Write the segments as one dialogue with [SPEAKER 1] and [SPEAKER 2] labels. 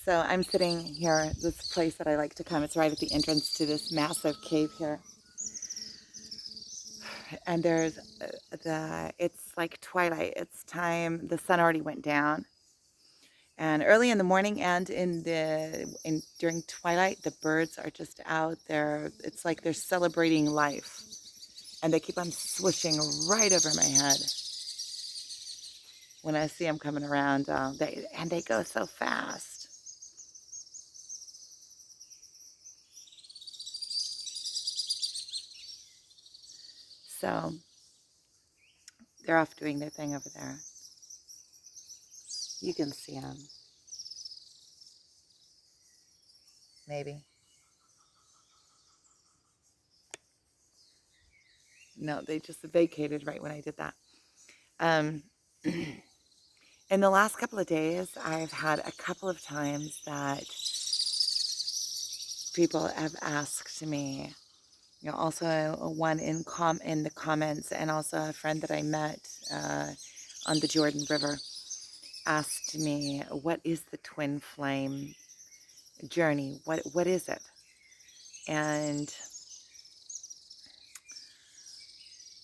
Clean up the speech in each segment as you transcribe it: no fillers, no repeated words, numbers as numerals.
[SPEAKER 1] So I'm sitting here, this place that I like to come. It's right at the entrance to this massive cave here. And there's it's like twilight. It's time. The sun already went down. And early in the morning and during twilight, the birds are just out there. It's like they're celebrating life. And they keep on swishing right over my head when I see them coming around. They go so fast. So they're off doing their thing over there. You can see them, maybe. No, they just vacated right when I did that. Um, in the last couple of days, I've had a couple of times that people have asked me, also one in the comments, and also a friend that I met on the Jordan River asked me, "What is the twin flame journey? What is it?" And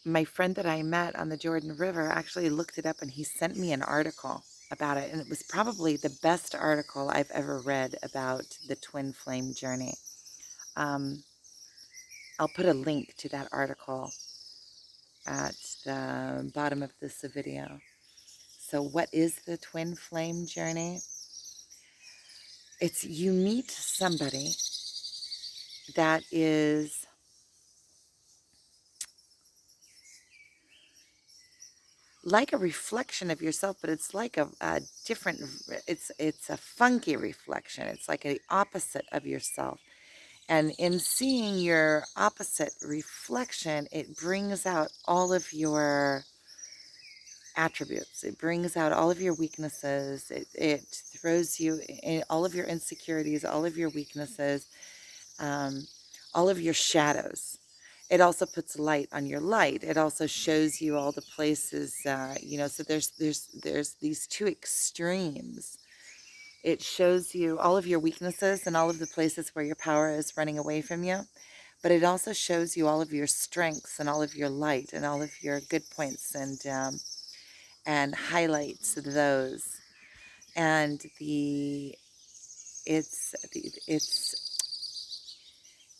[SPEAKER 1] my friend that I met on the Jordan River actually looked it up and he sent me an article about it. And it was probably the best article I've ever read about the twin flame journey. Um, I'll put a link to that article at the bottom of this video. So what is the twin flame journey? It's you meet somebody that is like a reflection of yourself, but it's like a different, it's a funky reflection. It's like the opposite of yourself. And in seeing your opposite reflection, it brings out all of your attributes. It brings out all of your weaknesses. It throws you in all of your insecurities, all of your weaknesses, um, all of your shadows. It also puts light on your light. It also shows you all the places, so there's these two extremes. It shows you all of your weaknesses and all of the places where your power is running away from you. But it also shows you all of your strengths and all of your light and all of your good points and highlights those. And it's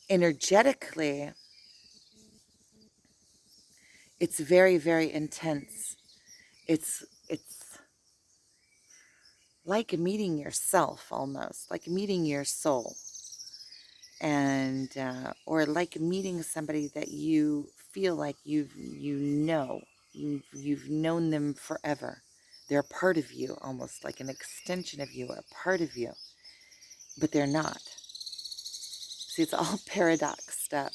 [SPEAKER 1] energetically, it's very, very intense. It's like meeting yourself, almost like meeting your soul, and or like meeting somebody that you feel like you've known them forever. They're a part of you, almost like an extension of you, a part of you, but they're not. See, it's all paradox stuff.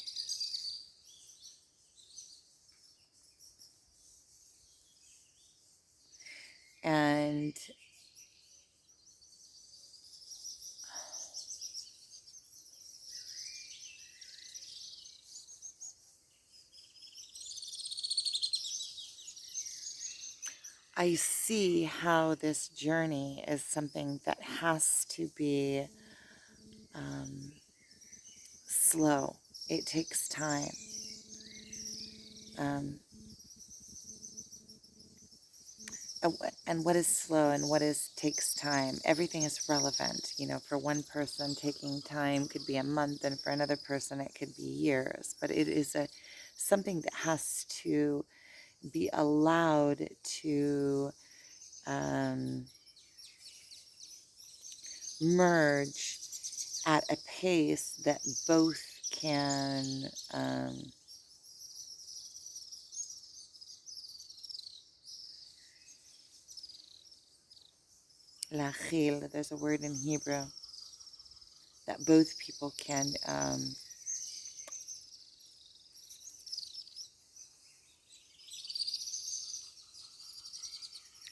[SPEAKER 1] And I see how this journey is something that has to be um, slow. It takes time. Um, and what is slow and what is takes time? Everything is relevant. For one person, taking time could be a month, and for another person, it could be years. But it is something that has to be allowed to um, merge at a pace that both can lachil. There's a word in Hebrew that both people can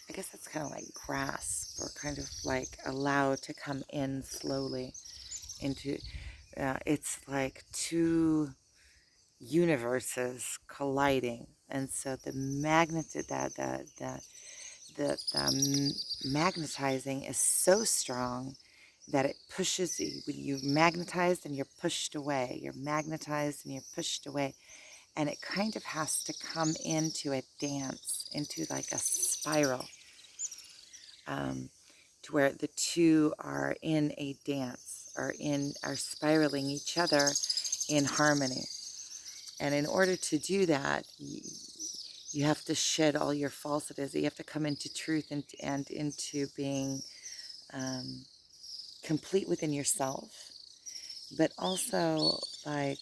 [SPEAKER 1] I guess that's kind of like grasp, or kind of like allow to come in slowly into it's like two universes colliding. And so the magnetizing is so strong that it pushes you, when you're magnetized and you're pushed away, you're magnetized and you're pushed away, and it kind of has to come into a dance, into like a spiral, um, to where the two are in a dance, are spiraling each other in harmony. And in order to do that, you have to shed all your falsities. You have to come into truth and into being um, complete within yourself, but also like,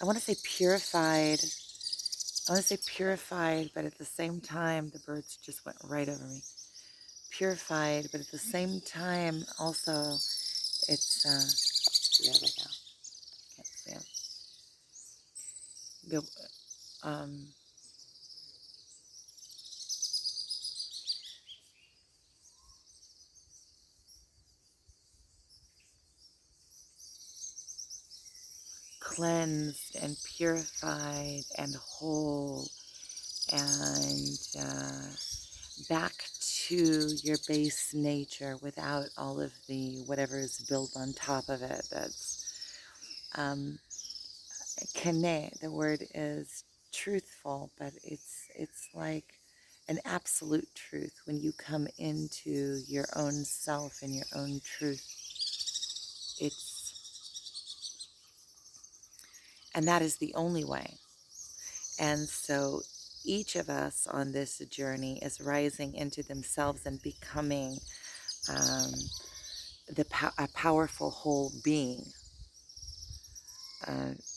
[SPEAKER 1] I want to say purified. I want to say purified, but at the same time, the birds just went right over me. Purified, but at the same time, also, it's, yeah, there we go. Can't see 'em. The, um, cleansed and purified and whole and back to your base nature without all of the whatever is built on top of it. That's kene. The word is truthful, but it's like an absolute truth when you come into your own self and your own truth. It's and that is the only way. And so each of us on this journey is rising into themselves and becoming um, a powerful whole being,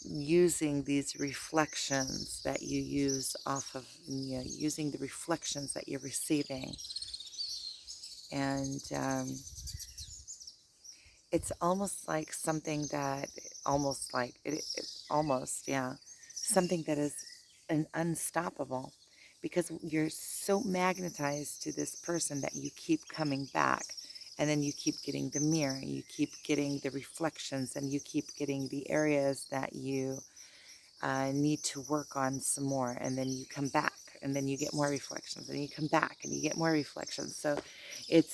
[SPEAKER 1] using these reflections that you use off of, using the reflections that you're receiving. And it's almost like something that, almost like, almost, yeah, something that is an unstoppable, because you're so magnetized to this person that you keep coming back, and then you keep getting the mirror, you keep getting the reflections, and you keep getting the areas that you need to work on some more, and then you come back, and then you get more reflections, and you come back and you get more reflections. So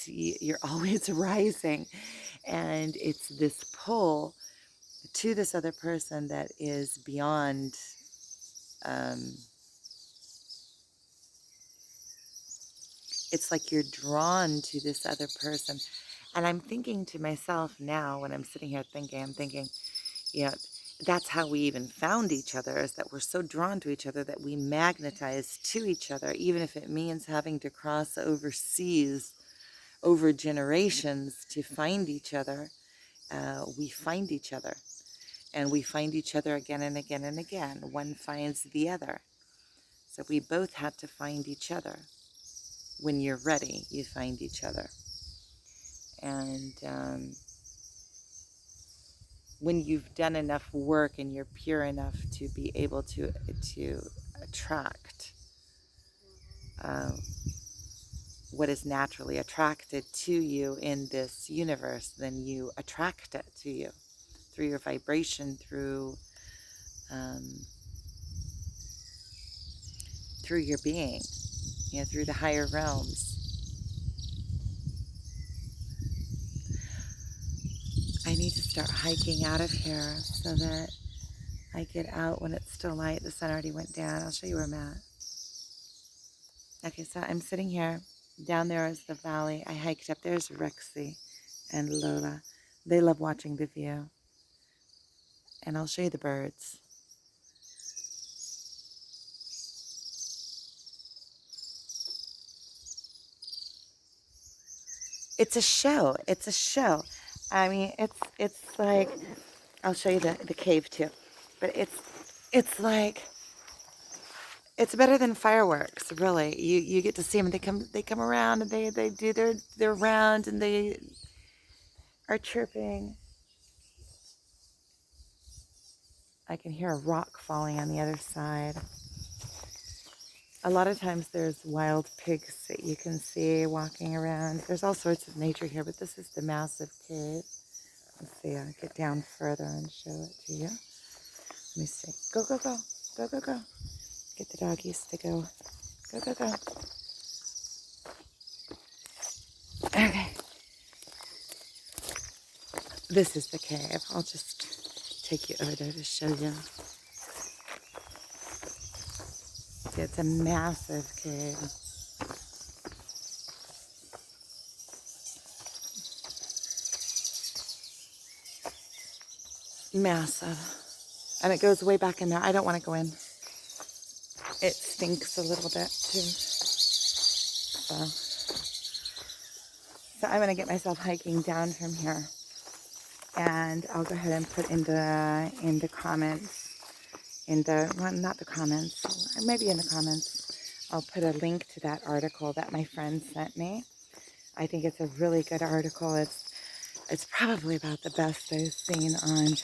[SPEAKER 1] you're always rising, and it's this pull to this other person that is beyond um, it's like you're drawn to this other person. And I'm thinking to myself now, when I'm sitting here thinking, I'm thinking, you know, that's how we even found each other, is that we're so drawn to each other that we magnetize to each other, even if it means having to cross overseas over generations to find each other. We find each other, and we find each other again and again and again. One finds the other. So we both had to find each other. When you're ready, you find each other. And when you've done enough work and you're pure enough to be able to attract uh, what is naturally attracted to you in this universe, then you attract it to you through your vibration, um, through your being, through the higher realms. I need to start hiking out of here so that I get out when it's still light. The sun already went down. I'll show you where I'm at. Okay, so I'm sitting here. Down there is the valley. I hiked up. There's Rexy and Lola. They love watching the view. And I'll show you the birds. It's a show. It's a show. I mean, it's like, I'll show you the cave too. But it's like, it's better than fireworks, really. You get to see them. They come around, and they do their round, and they are chirping. I can hear a rock falling on the other side. A lot of times there's wild pigs that you can see walking around. There's all sorts of nature here, but this is the massive cave. Let's see, I'll get down further and show it to you. Let me see. Go, go, go. Go, go, go. Get the doggies to go. Go, go, go. Okay. This is the cave. I'll just take you over there to show you. See, it's a massive cave. Massive. And it goes way back in there. I don't want to go in. It stinks a little bit too. So I'm going to get myself hiking down from here. And I'll go ahead and put in the comments, well, not the comments, maybe in the comments, I'll put a link to that article that my friend sent me. I think it's a really good article. It's probably about the best I've seen on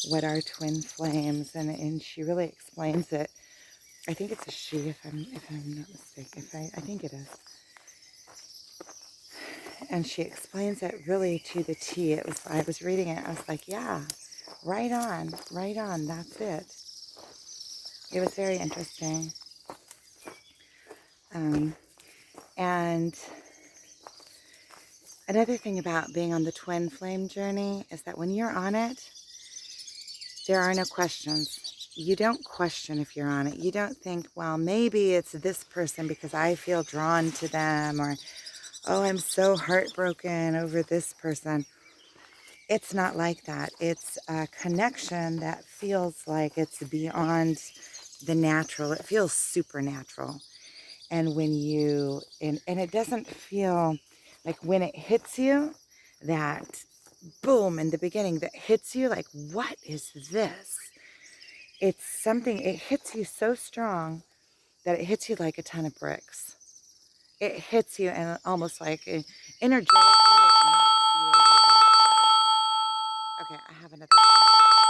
[SPEAKER 1] what are twin flames, and she really explains it. I think it's a she, if I'm not mistaken. I think it is. And she explains it really to the T. I was reading it, I was like, yeah, right on, that's it. It was very interesting. And another thing about being on the twin flame journey is that when you're on it, there are no questions. You don't question if you're on it. You don't think, well, maybe it's this person because I feel drawn to them, or, oh, I'm so heartbroken over this person. It's not like that. It's a connection that feels like it's beyond the natural. It feels supernatural. And when and it doesn't feel like when it hits you, that boom in the beginning that hits you like, what is this? It's something, it hits you so strong that it hits you like a ton of bricks. It hits you and almost like energetically it knocks you over backwards. Okay, I have another one.